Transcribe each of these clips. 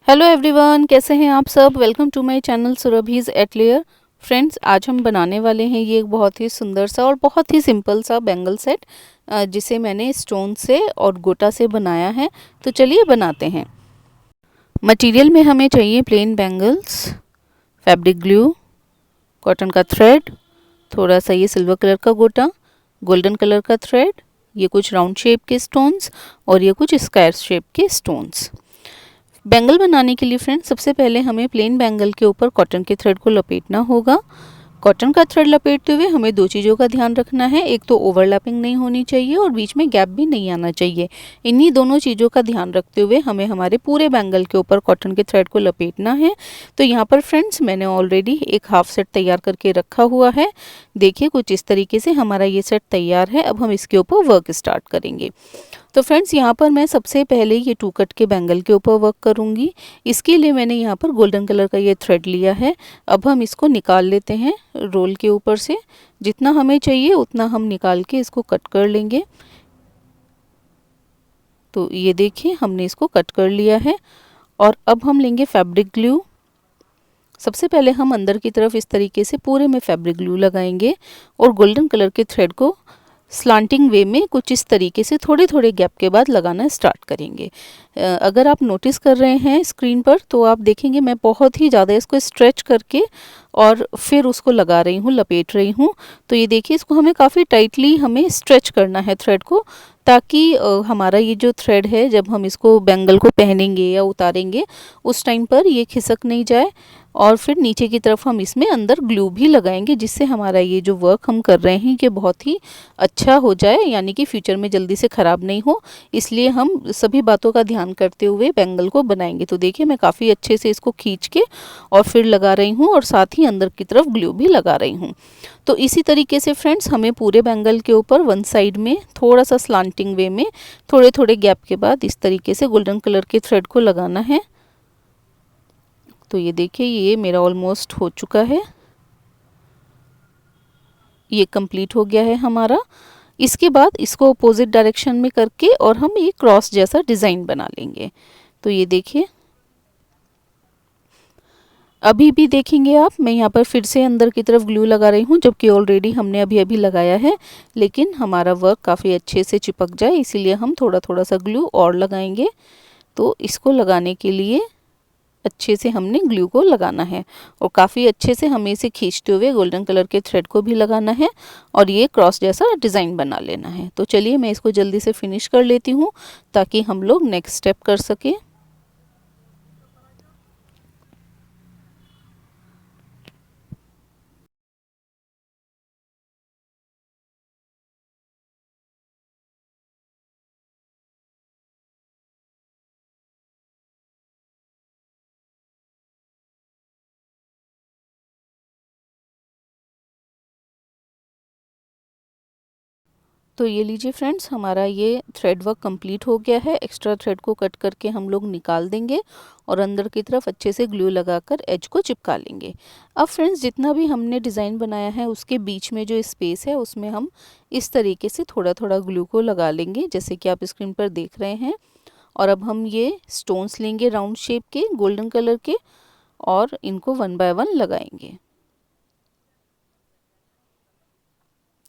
Hello everyone, कैसे हैं आप सब। Welcome to my channel Surbhi's atelier. Friends, आज हम बनाने वाले हैं ये एक बहुत ही सुंदर सा और बहुत ही सिंपल सा बैंगल सेट, जिसे मैंने स्टोन से और गोटा से बनाया है। तो चलिए बनाते हैं। मटेरियल में हमें चाहिए plain bangles, fabric glue, cotton का थ्रेड, थोड़ा सा ये सिल्वर कलर का गोटा, गोल्डन कलर का थ्रेड, ये कुछ राउंड शेप के स्टोन्स और ये कुछ स्क्वायर शेप के स्टोन्स। बैंगल बनाने के लिए फ्रेंड्स, सबसे पहले हमें प्लेन बैंगल के ऊपर कॉटन के थ्रेड को लपेटना होगा। कॉटन का थ्रेड लपेटते हुए हमें दो चीज़ों का ध्यान रखना है। एक तो ओवरलैपिंग नहीं होनी चाहिए और बीच में गैप भी नहीं आना चाहिए। इन्हीं दोनों चीज़ों का ध्यान रखते हुए हमें हमारे पूरे बैंगल के ऊपर कॉटन के थ्रेड को लपेटना है। तो यहाँ पर फ्रेंड्स, मैंने ऑलरेडी एक हाफ सेट तैयार करके रखा हुआ है। देखिए, कुछ इस तरीके से हमारा ये सेट तैयार है। अब हम इसके ऊपर वर्क स्टार्ट करेंगे। तो फ्रेंड्स, यहाँ पर मैं सबसे पहले ये 2 कट के बैंगल के ऊपर वर्क करूँगी। इसके लिए मैंने यहाँ पर गोल्डन कलर का ये थ्रेड लिया है। अब हम इसको निकाल लेते हैं रोल के ऊपर से। जितना हमें चाहिए उतना हम निकाल के इसको कट कर लेंगे। तो ये देखिए, हमने इसको कट कर लिया है। और अब हम लेंगे फैब्रिक ग्लू। सबसे पहले हम अंदर की तरफ इस तरीके से पूरे में फैब्रिक ग्लू लगाएंगे और गोल्डन कलर के थ्रेड को स्लांटिंग वे में कुछ इस तरीके से थोड़े थोड़े गैप के बाद लगाना स्टार्ट करेंगे। अगर आप नोटिस कर रहे हैं स्क्रीन पर, तो आप देखेंगे मैं बहुत ही ज़्यादा इसको स्ट्रेच करके और फिर उसको लगा रही हूँ, लपेट रही हूँ। तो ये देखिए, इसको हमें काफ़ी टाइटली हमें स्ट्रेच करना है थ्रेड को, ताकि हमारा ये जो थ्रेड है, जब हम इसको बैंगल को पहनेंगे या उतारेंगे उस टाइम पर ये खिसक नहीं जाए। और फिर नीचे की तरफ हम इसमें अंदर ग्लू भी लगाएंगे, जिससे हमारा ये जो वर्क हम कर रहे हैं ये बहुत ही अच्छा हो जाए, यानी कि फ्यूचर में जल्दी से ख़राब नहीं हो। इसलिए हम सभी बातों का ध्यान करते हुए बैंगल को बनाएंगे। तो देखिए, मैं काफ़ी अच्छे से इसको खींच के और फिर लगा रही हूँ और साथ ही अंदर की तरफ ग्लू भी लगा रही हूँ। तो इसी तरीके से फ्रेंड्स, हमें पूरे बैंगल के ऊपर वन साइड में थोड़ा सा स्लांटिंग वे में थोड़े थोड़े गैप के बाद इस तरीके से गोल्डन कलर के थ्रेड को लगाना है। तो ये देखिए, ये मेरा ऑलमोस्ट हो चुका है, ये कंप्लीट हो गया है हमारा। इसके बाद इसको अपोजिट डायरेक्शन में करके और हम ये क्रॉस जैसा डिज़ाइन बना लेंगे। तो ये देखिए, अभी भी देखेंगे आप, मैं यहाँ पर फिर से अंदर की तरफ ग्लू लगा रही हूँ, जबकि ऑलरेडी हमने अभी अभी लगाया है। लेकिन हमारा वर्क काफ़ी अच्छे से चिपक जाए, इसीलिए हम थोड़ा थोड़ा सा ग्लू और लगाएंगे। तो इसको लगाने के लिए अच्छे से हमने ग्लू को लगाना है और काफ़ी अच्छे से हमें इसे खींचते हुए गोल्डन कलर के थ्रेड को भी लगाना है और ये क्रॉस जैसा डिज़ाइन बना लेना है। तो चलिए, मैं इसको जल्दी से फिनिश कर लेती हूँ ताकि हम लोग नेक्स्ट स्टेप कर सकें। तो ये लीजिए फ्रेंड्स, हमारा ये थ्रेड वर्क कंप्लीट हो गया है। एक्स्ट्रा थ्रेड को कट करके हम लोग निकाल देंगे और अंदर की तरफ अच्छे से ग्लू लगाकर एज को चिपका लेंगे। अब फ्रेंड्स, जितना भी हमने डिज़ाइन बनाया है उसके बीच में जो स्पेस है उसमें हम इस तरीके से थोड़ा थोड़ा ग्लू को लगा लेंगे, जैसे कि आप स्क्रीन पर देख रहे हैं। और अब हम ये स्टोन्स लेंगे राउंड शेप के गोल्डन कलर के और इनको वन बाय वन लगाएंगे।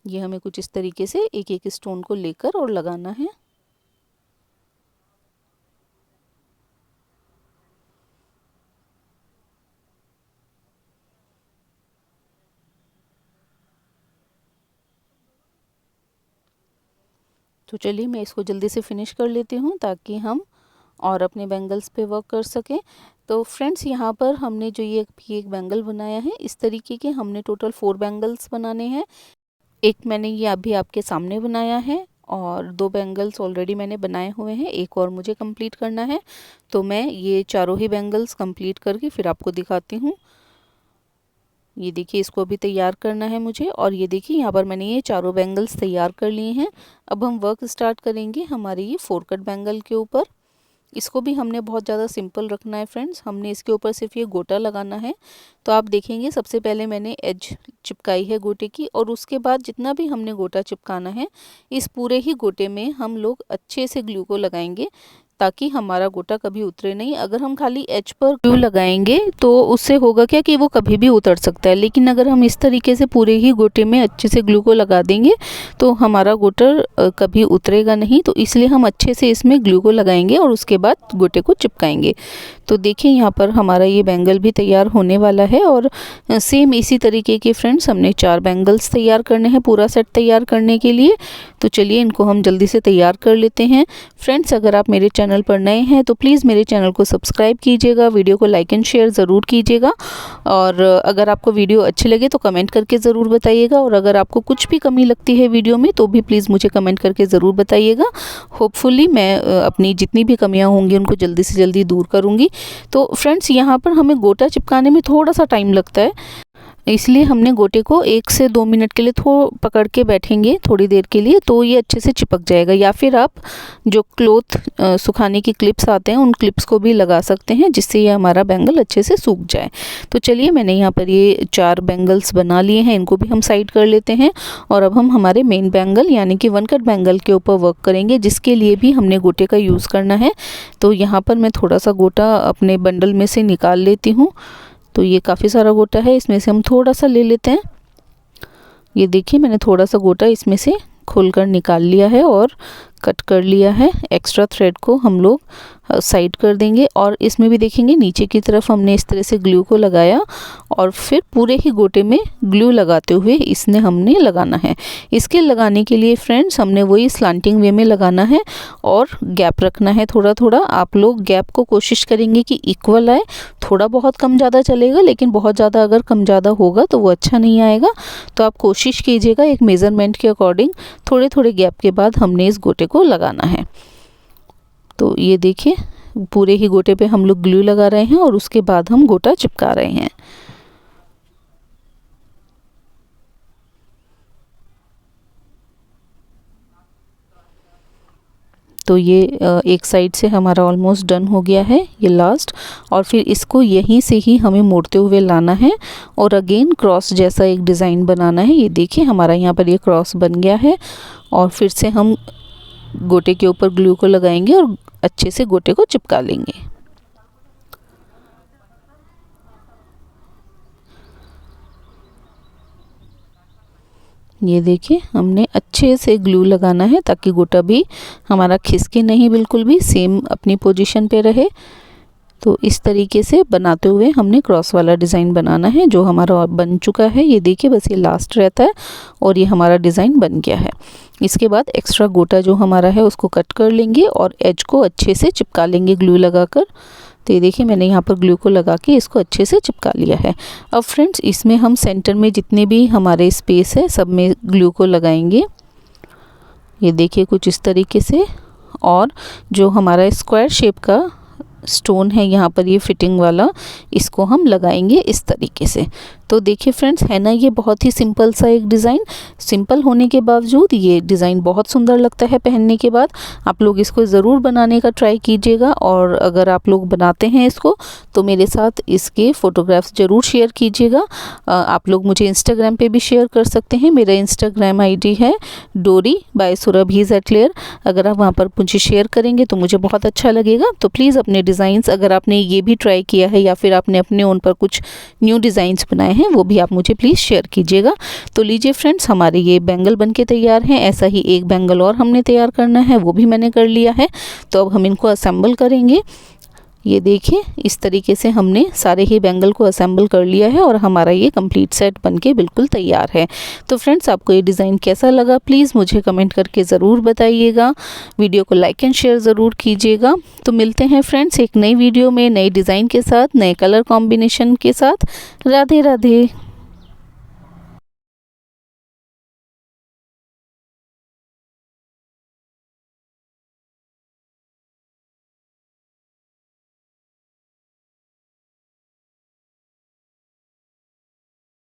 ये हमें कुछ इस तरीके से एक एक स्टोन को लेकर और लगाना है। तो चलिए, मैं इसको जल्दी से फिनिश कर लेती हूँ ताकि हम और अपने बैंगल्स पे वर्क कर सकें। तो फ्रेंड्स, यहाँ पर हमने जो ये भी एक बैंगल बनाया है, इस तरीके के हमने टोटल 4 बैंगल्स बनाने हैं। एक मैंने ये अभी आपके सामने बनाया है और 2 बैंगल्स ऑलरेडी मैंने बनाए हुए हैं, एक और मुझे कंप्लीट करना है। तो मैं ये चारों ही बैंगल्स कंप्लीट करके फिर आपको दिखाती हूँ। ये देखिए, इसको अभी तैयार करना है मुझे। और ये देखिए, यहाँ पर मैंने ये चारों बैंगल्स तैयार कर लिए हैं। अब हम वर्क स्टार्ट करेंगे हमारे ये 4 कट बैंगल के ऊपर। इसको भी हमने बहुत ज़्यादा सिंपल रखना है फ्रेंड्स। हमने इसके ऊपर सिर्फ ये गोटा लगाना है। तो आप देखेंगे, सबसे पहले मैंने एज चिपकाई है गोटे की और उसके बाद जितना भी हमने गोटा चिपकाना है, इस पूरे ही गोटे में हम लोग अच्छे से ग्लू को लगाएंगे, ताकि हमारा गोटा कभी उतरे नहीं। अगर हम खाली एज पर ग्लू लगाएंगे तो उससे होगा क्या कि वो कभी भी उतर सकता है, लेकिन अगर हम इस तरीके से पूरे ही गोटे में अच्छे से ग्लू को लगा देंगे तो हमारा गोटा कभी उतरेगा नहीं। तो इसलिए हम अच्छे से इसमें ग्लू को लगाएंगे और उसके बाद गोटे को चिपकाएंगे। तो देखिए यहाँ पर हमारा ये बैंगल भी तैयार होने वाला है। और सेम इसी तरीके के फ्रेंड्स हमने 4 बैंगल्स तैयार करने हैं पूरा सेट तैयार करने के लिए। तो चलिए इनको हम जल्दी से तैयार कर लेते हैं। फ्रेंड्स, अगर आप मेरे चैनल पर नए हैं तो प्लीज़ मेरे चैनल को सब्सक्राइब कीजिएगा, वीडियो को लाइक एंड शेयर ज़रूर कीजिएगा। और अगर आपको वीडियो अच्छी लगे तो कमेंट करके ज़रूर बताइएगा। और अगर आपको कुछ भी कमी लगती है वीडियो में तो भी प्लीज़ मुझे कमेंट करके ज़रूर बताइएगा। होपफुली मैं अपनी जितनी भी कमियां होंगी उनको जल्दी से जल्दी दूर करूँगी। तो फ्रेंड्स, यहाँ पर हमें गोटा चिपकाने में थोड़ा सा टाइम लगता है, इसलिए हमने गोटे को 1 से 2 मिनट के लिए पकड़ के बैठेंगे थोड़ी देर के लिए, तो ये अच्छे से चिपक जाएगा। या फिर आप जो क्लॉथ सुखाने की क्लिप्स आते हैं उन क्लिप्स को भी लगा सकते हैं, जिससे ये हमारा बैंगल अच्छे से सूख जाए। तो चलिए मैंने यहाँ पर ये 4 बैंगल्स बना लिए हैं, इनको भी हम साइड कर लेते हैं। और अब हम हमारे मेन बैंगल यानी कि 1 कट बैंगल के ऊपर वर्क करेंगे, जिसके लिए भी हमने गोटे का यूज़ करना है। तो यहाँ पर मैं थोड़ा सा गोटा अपने बंडल में से निकाल लेती हूँ। तो ये काफ़ी सारा गोटा है, इसमें से हम थोड़ा सा ले लेते हैं। ये देखिए मैंने थोड़ा सा गोटा इसमें से खोलकर निकाल लिया है और कट कर लिया है। एक्स्ट्रा थ्रेड को हम लोग साइड कर देंगे। और इसमें भी देखेंगे नीचे की तरफ हमने इस तरह से ग्लू को लगाया और फिर पूरे ही गोटे में ग्लू लगाते हुए इसने हमने लगाना है। इसके लगाने के लिए फ्रेंड्स हमने वही स्लांटिंग वे में लगाना है और गैप रखना है थोड़ा थोड़ा। आप लोग गैप को कोशिश करेंगे कि इक्वल आए, थोड़ा बहुत कम ज़्यादा चलेगा, लेकिन बहुत ज़्यादा अगर कम ज़्यादा होगा तो वो अच्छा नहीं आएगा। तो आप कोशिश कीजिएगा एक मेज़रमेंट के अकॉर्डिंग थोड़े थोड़े गैप के बाद हमने इस गोटे को लगाना है। तो ये देखिए पूरे ही गोटे पे हम लोग ग्लू लगा रहे हैं और उसके बाद हम गोटा चिपका रहे हैं। तो ये एक साइड से हमारा ऑलमोस्ट डन हो गया है, ये लास्ट। और फिर इसको यहीं से ही हमें मोड़ते हुए लाना है और अगेन क्रॉस जैसा एक डिज़ाइन बनाना है। ये देखिए हमारा यहाँ पर ये क्रॉस बन गया है। और फिर से हम गोटे के ऊपर ग्लू को लगाएंगे और अच्छे से गोटे को चिपका लेंगे। ये देखिए हमने अच्छे से ग्लू लगाना है ताकि गोटा भी हमारा खिसके नहीं, बिल्कुल भी सेम अपनी पोजीशन पे रहे। तो इस तरीके से बनाते हुए हमने क्रॉस वाला डिज़ाइन बनाना है जो हमारा बन चुका है। ये देखिए बस ये लास्ट रहता है और ये हमारा डिज़ाइन बन गया है। इसके बाद एक्स्ट्रा गोटा जो हमारा है उसको कट कर लेंगे और एज को अच्छे से चिपका लेंगे ग्लू लगाकर। तो ये देखिए मैंने यहाँ पर ग्लू को लगा के इसको अच्छे से चिपका लिया है। अब फ्रेंड्स इसमें हम सेंटर में जितने भी हमारे स्पेस है सब में ग्लू को लगाएंगे। ये देखिए कुछ इस तरीके से। और जो हमारा स्क्वायर शेप का स्टोन है यहाँ पर ये फिटिंग वाला, इसको हम लगाएंगे इस तरीके से। तो देखिए फ्रेंड्स है ना, ये बहुत ही सिंपल सा एक डिज़ाइन। सिंपल होने के बावजूद ये डिज़ाइन बहुत सुंदर लगता है पहनने के बाद। आप लोग इसको ज़रूर बनाने का ट्राई कीजिएगा। और अगर आप लोग बनाते हैं इसको तो मेरे साथ इसके फ़ोटोग्राफ्स ज़रूर शेयर कीजिएगा। आप लोग मुझे इंस्टाग्राम पे भी शेयर कर सकते हैं। मेरा इंस्टाग्राम आईडी है डोरी बाय सुरभि_@layer। अगर आप वहाँ पर मुझे शेयर करेंगे तो मुझे बहुत अच्छा लगेगा। तो प्लीज़ अपने डिज़ाइंस, अगर आपने ये भी ट्राई किया है या फिर आपने अपने ओन पर कुछ न्यू डिज़ाइंस बनाए हैं, वो भी आप मुझे प्लीज़ शेयर कीजिएगा। तो लीजिए फ्रेंड्स हमारे ये बैंगल बनके तैयार हैं। ऐसा ही एक बैंगल और हमने तैयार करना है, वो भी मैंने कर लिया है। तो अब हम इनको असेंबल करेंगे। ये देखिए इस तरीके से हमने सारे ही बैंगल को असेंबल कर लिया है और हमारा ये कंप्लीट सेट बनके बिल्कुल तैयार है। तो फ्रेंड्स आपको ये डिज़ाइन कैसा लगा प्लीज़ मुझे कमेंट करके ज़रूर बताइएगा। वीडियो को लाइक एंड शेयर ज़रूर कीजिएगा। तो मिलते हैं फ्रेंड्स एक नई वीडियो में नई डिज़ाइन के साथ, नए कलर कॉम्बिनेशन के साथ। राधे राधे।